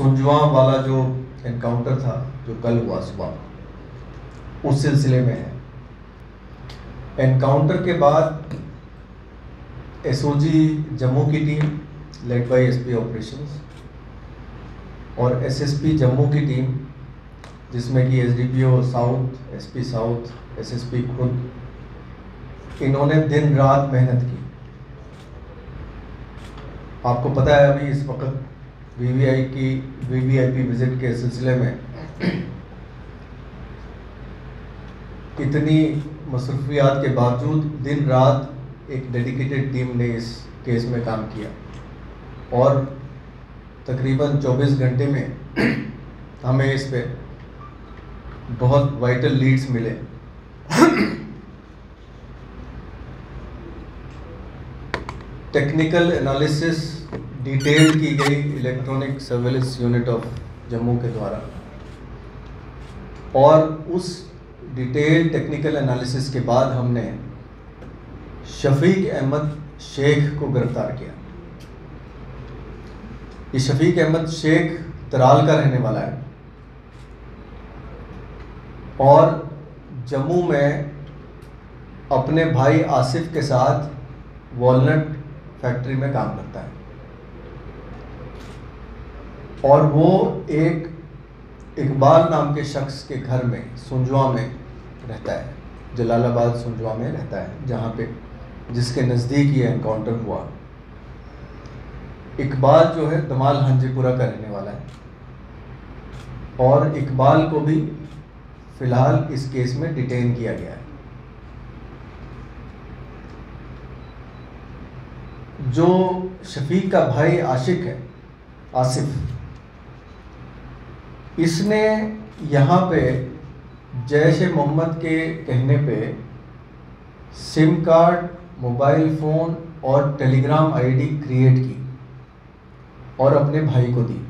सुंजवा वाला जो एनकाउंटर था जो कल हुआ सुबह, उस सिलसिले में है। एनकाउंटर के बाद एसओजी जम्मू की team led by SP operations और एसएसपी जम्मू की टीम जिसमें कि SDPO south, SP south, SSP खुद, इन्होंने दिन रात मेहनत की। आपको पता है अभी इस वक्त वीवीआईपी विजिट के सिलसिले में इतनी मसरूफियात के बावजूद दिन रात एक डेडिकेटेड टीम ने इस केस में काम किया और तकरीबन 24 घंटे में हमें इस पे बहुत वाइटल लीड्स मिले। टेक्निकल एनालिसिस डिटेल की गई electronic surveillance unit of Jammu के द्वारा, और उस डिटेल टेक्निकल एनालिसिस के बाद हमने शफीक अहमद शेख को गिरफ्तार किया। ये शफीक अहमद शेख तराल का रहने वाला है और जम्मू में अपने भाई आसिफ के साथ वॉलनट फैक्ट्री में काम करता है और वो एक इकबाल नाम के शख्स के घर में सुंजवा में रहता है, जलालाबाद सुंजवा में रहता है, जहाँ पे जिसके नज़दीक ये एनकाउंटर हुआ। इकबाल जो है दमाल हंजीपुरा का रहने वाला है और इकबाल को भी फ़िलहाल इस केस में डिटेन किया गया है। जो शफीक का भाई आसिफ, इसने यहाँ पे जैश ए मोहम्मद के कहने पे सिम कार्ड, मोबाइल फ़ोन और टेलीग्राम आईडी क्रिएट की और अपने भाई को दी।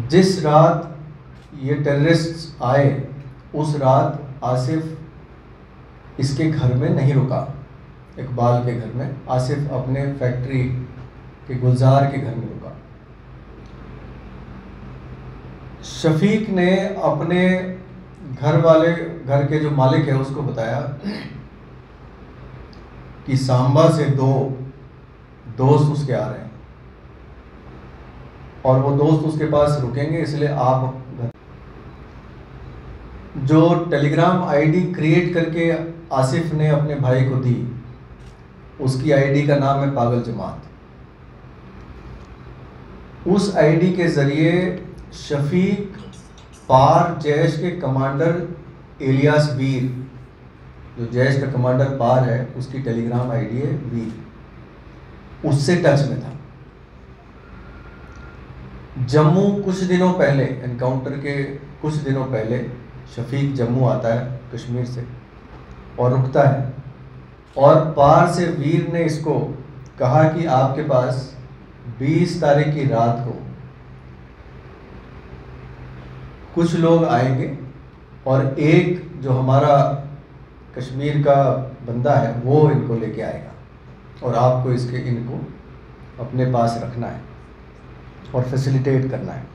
जिस रात ये टेररिस्ट आए उस रात आसिफ इसके घर में नहीं रुका, इकबाल के घर में, आसिफ अपने फैक्ट्री के गुलजार के घर में रुका। शफीक ने अपने घर के जो मालिक है उसको बताया कि सांबा से 2 दोस्त उसके आ रहे हैं और वो दोस्त उसके पास रुकेंगे, इसलिए आप जो टेलीग्राम आईडी क्रिएट करके आसिफ ने अपने भाई को दी, उसकी आईडी का नाम है पागल जमात। उस आईडी के ज़रिए शफीक पार जैश के कमांडर इलियास वीर, जो जैश का कमांडर पार है उसकी टेलीग्राम आईडी है वीर, उससे टच में था। जम्मू कुछ दिनों पहले, एनकाउंटर के कुछ दिनों पहले शफीक जम्मू आता है कश्मीर से और रुकता है और पार से वीर ने इसको कहा कि आपके पास 20 तारीख की रात को कुछ लोग आएंगे और एक जो हमारा कश्मीर का बंदा है वो इनको लेके आएगा और आपको इनको अपने पास रखना है और फैसिलिटेट करना है।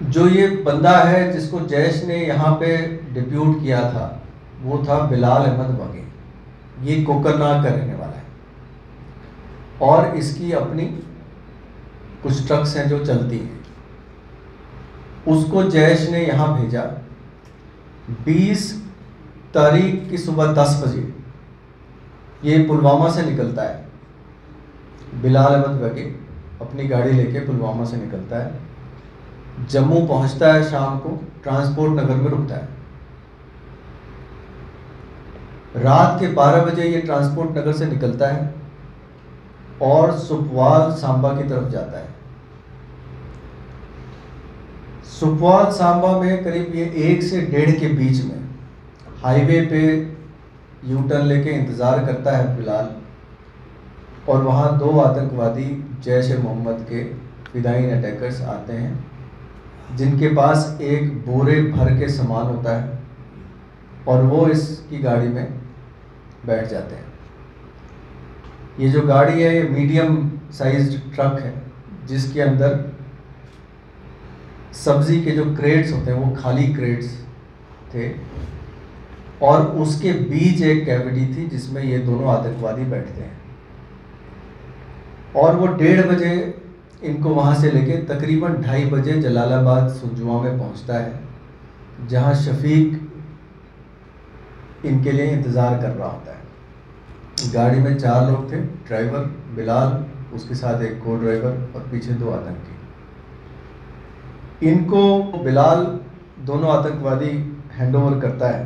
जो ये बंदा है जिसको जैश ने यहाँ पे डिप्यूट किया था वो था बिलाल अहमद वगे। ये कोकरनाग का रहने वाला है और इसकी अपनी कुछ ट्रक्स हैं जो चलती हैं। उसको जैश ने यहाँ भेजा 20 तारीख की सुबह 10 बजे। ये पुलवामा से निकलता है, बिलाल अहमद वगे अपनी गाड़ी लेके पुलवामा से निकलता है, जम्मू पहुंचता है, शाम को ट्रांसपोर्ट नगर में रुकता है। रात के 12 बजे ये ट्रांसपोर्ट नगर से निकलता है और सुपवाल सांबा की तरफ जाता है। सुपवाल सांबा में करीब ये 1 से 1.5 के बीच में हाईवे पे यू टर्न लेके इंतज़ार करता है बिलाल और वहाँ 2 आतंकवादी जैश ए मोहम्मद के फिदाइन अटैकर्स आते हैं जिनके पास एक बोरे भर के सामान होता है और वो इसकी गाड़ी में बैठ जाते हैं। ये जो गाड़ी है ये मीडियम साइज्ड ट्रक है जिसके अंदर सब्जी के जो क्रेट्स होते हैं वो खाली क्रेट्स थे और उसके बीच एक कैविटी थी जिसमें ये दोनों आतंकवादी बैठते हैं। और वो 1:30 बजे इनको वहाँ से लेके तकरीबन 2:30 बजे जलालाबाद सुंजुआ में पहुँचता है जहाँ शफीक इनके लिए इंतज़ार कर रहा होता है। गाड़ी में 4 लोग थे, ड्राइवर बिलाल, उसके साथ एक को ड्राइवर और पीछे 2 आतंकी। इनको बिलाल दोनों आतंकवादी हैंडओवर करता है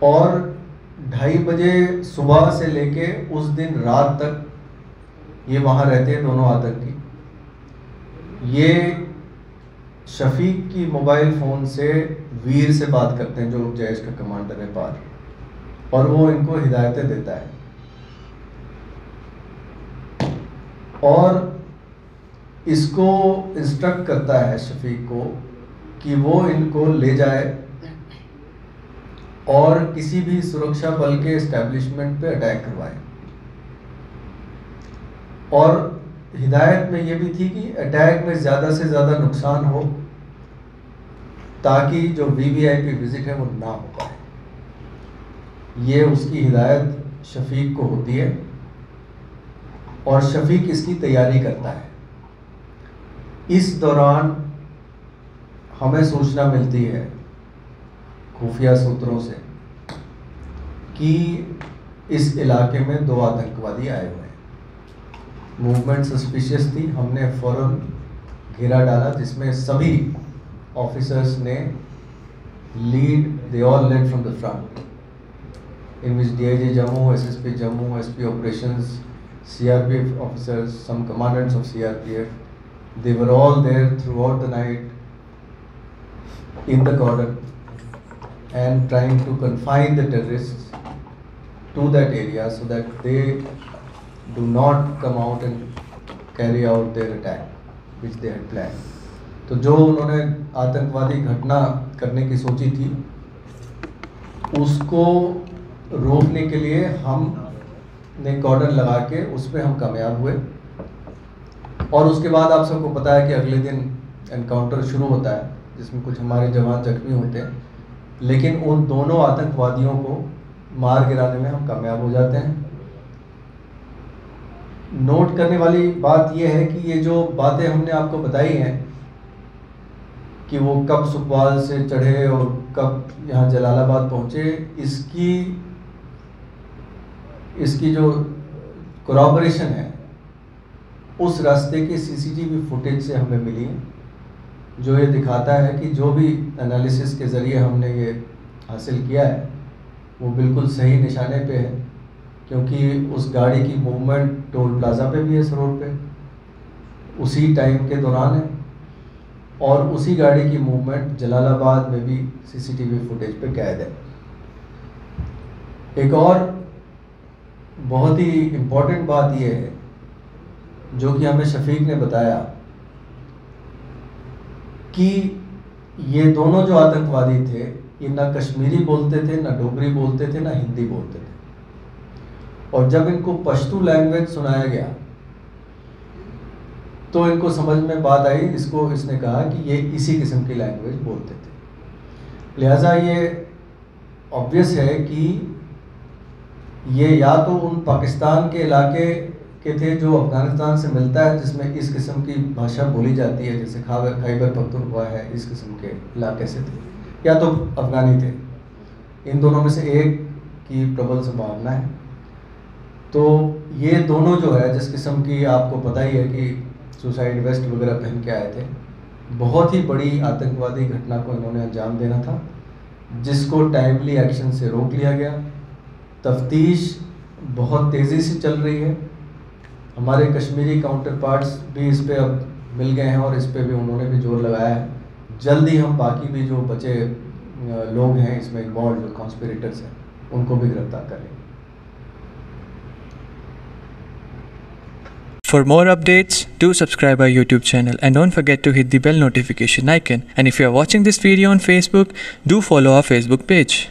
और 2:30 बजे सुबह से लेके उस दिन रात तक ये वहाँ रहते हैं दोनों आतंकी। ये शफीक की मोबाइल फ़ोन से वीर से बात करते हैं जो जैश का कमांडर है पार, और वो इनको हिदायतें देता है और इसको इंस्ट्रक्ट करता है शफीक को कि वो इनको ले जाए और किसी भी सुरक्षा बल के एस्टेब्लिशमेंट पे अटैक करवाए। और हिदायत में ये भी थी कि अटैक में ज़्यादा से ज़्यादा नुकसान हो ताकि जो वीवीआईपी विजिट है वो ना हो पाए। ये उसकी हिदायत शफीक को होती है और शफीक इसकी तैयारी करता है। इस दौरान हमें सूचना मिलती है खुफिया सूत्रों से कि इस इलाके में 2 आतंकवादी आए हुए हैं। मूवमेंट सस्पिशियस थी, हमने फ़ौरन घेरा डाला जिसमें सभी ऑफिसर्स ने they all led from the front, in which DIG Jammu, SSP Jammu, SP operations, CRPF officers, some commandants of CRPF, they were all there throughout the night in the cordon and trying to confine the terrorists to that area so that they do not come out and carry out their attack which they had planned. तो जो उन्होंने आतंकवादी घटना करने की सोची थी उसको रोकने के लिए हमने कॉर्डन लगा के उसमें हम कामयाब हुए। और उसके बाद आप सबको पता है कि अगले दिन एनकाउंटर शुरू होता है जिसमें कुछ हमारे जवान जख्मी होते हैं, लेकिन उन दोनों आतंकवादियों को मार गिराने में हम कामयाब हो जाते हैं। नोट करने वाली बात यह है कि ये जो बातें हमने आपको बताई हैं कि वो कब सुखवाल से चढ़े और कब यहाँ जलालाबाद पहुँचे, इसकी जो कोरॉबरेशन है उस रास्ते के CCTV फुटेज से हमें मिली, जो ये दिखाता है कि जो भी एनालिसिस के ज़रिए हमने ये हासिल किया है वो बिल्कुल सही निशाने पे है, क्योंकि उस गाड़ी की मूवमेंट टोल प्लाज़ा पे भी है इस रोड पे, उसी टाइम के दौरान है, और उसी गाड़ी की मूवमेंट जलालाबाद में भी CCTV फुटेज पे कैद है। एक और बहुत ही इम्पोर्टेंट बात यह है जो कि हमें शफीक ने बताया कि ये दोनों जो आतंकवादी थे ये ना कश्मीरी बोलते थे, ना डोगरी बोलते थे, ना हिंदी बोलते थे। और जब इनको पश्तू लैंग्वेज सुनाया गया तो इनको समझ में बात आई, इसने कहा कि ये इसी किस्म की लैंग्वेज बोलते थे। लिहाजा ये ऑब्वियस है कि ये या तो उन पाकिस्तान के इलाके के थे जो अफ़गानिस्तान से मिलता है जिसमें इस किस्म की भाषा बोली जाती है, जैसे खैबर पख्तूनख्वा है, इस किस्म के इलाके से थे, या तो अफ़गानी थे। इन दोनों में से एक की प्रबल संभावना है। तो ये दोनों जो है जिस किस्म की आपको पता ही है कि सुसाइड वेस्ट वगैरह पहन के आए थे, बहुत ही बड़ी आतंकवादी घटना को इन्होंने अंजाम देना था जिसको टाइमली एक्शन से रोक लिया गया। तफ्तीश बहुत तेज़ी से चल रही है, हमारे कश्मीरी काउंटर पार्ट्स भी इस पे अब मिल गए हैं और इस पे भी उन्होंने भी जोर लगाया है। जल्द ही हम बाकी भी जो बचे लोग हैं इसमें इन्वॉल्व, जो कॉन्स्पिरेटर्स हैं, उनको भी गिरफ्तार करेंगे। For more updates, do subscribe our YouTube channel and don't forget to hit the bell notification icon. And if you are watching this video on Facebook, do follow our Facebook page.